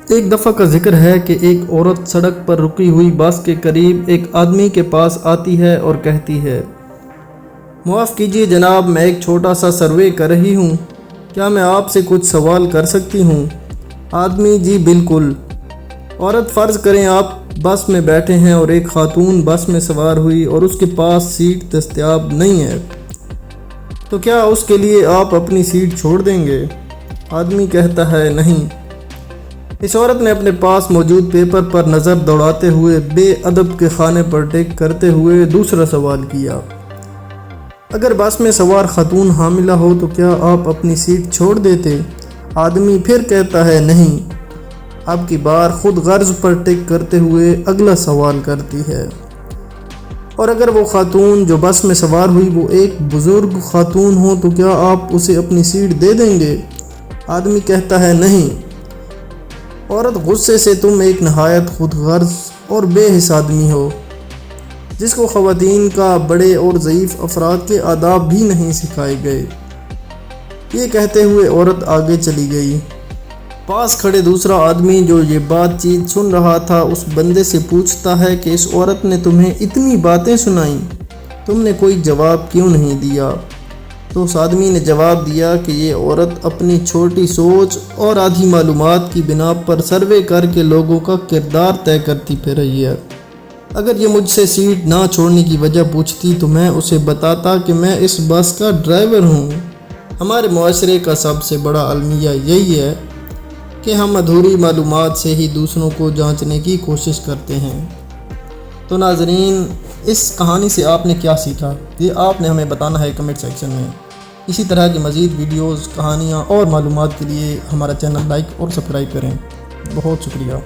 ایک دفعہ کا ذکر ہے کہ ایک عورت سڑک پر رکی ہوئی بس کے قریب ایک آدمی کے پاس آتی ہے اور کہتی ہے، معاف کیجیے جناب، میں ایک چھوٹا سا سروے کر رہی ہوں، کیا میں آپ سے کچھ سوال کر سکتی ہوں؟ آدمی: جی بالکل۔ عورت: فرض کریں آپ بس میں بیٹھے ہیں اور ایک خاتون بس میں سوار ہوئی اور اس کے پاس سیٹ دستیاب نہیں ہے، تو کیا اس کے لیے آپ اپنی سیٹ چھوڑ دیں گے؟ آدمی کہتا ہے، نہیں۔ اس عورت نے اپنے پاس موجود پیپر پر نظر دوڑاتے ہوئے بے ادب کے خانے پر ٹک کرتے ہوئے دوسرا سوال کیا، اگر بس میں سوار خاتون حاملہ ہو تو کیا آپ اپنی سیٹ چھوڑ دیتے؟ آدمی پھر کہتا ہے، نہیں۔ اب کی بار خود غرض پر ٹک کرتے ہوئے اگلا سوال کرتی ہے، اور اگر وہ خاتون جو بس میں سوار ہوئی وہ ایک بزرگ خاتون ہو تو کیا آپ اسے اپنی سیٹ دے دیں گے؟ آدمی کہتا ہے، نہیں۔ عورت غصے سے: تم ایک نہایت خود غرض اور بے حس آدمی ہو، جس کو خواتین کا بڑے اور ضعیف افراد کے آداب بھی نہیں سکھائے گئے۔ یہ کہتے ہوئے عورت آگے چلی گئی۔ پاس کھڑے دوسرا آدمی جو یہ بات چیت سن رہا تھا اس بندے سے پوچھتا ہے کہ اس عورت نے تمہیں اتنی باتیں سنائیں، تم نے کوئی جواب کیوں نہیں دیا؟ تو اس آدمی نے جواب دیا کہ یہ عورت اپنی چھوٹی سوچ اور آدھی معلومات کی بنا پر سروے کر کے لوگوں کا کردار طے کرتی پھر رہی ہے۔ اگر یہ مجھ سے سیٹ نہ چھوڑنے کی وجہ پوچھتی تو میں اسے بتاتا کہ میں اس بس کا ڈرائیور ہوں۔ ہمارے معاشرے کا سب سے بڑا المیہ یہی ہے کہ ہم ادھوری معلومات سے ہی دوسروں کو جانچنے کی کوشش کرتے ہیں۔ تو ناظرین، اس کہانی سے آپ نے کیا سیکھا؟ یہ آپ نے ہمیں بتانا ہے کمنٹ سیکشن میں۔ اسی طرح کی مزید ویڈیوز، کہانیاں اور معلومات کے لیے ہمارا چینل لائک اور سبسکرائب کریں۔ بہت شکریہ۔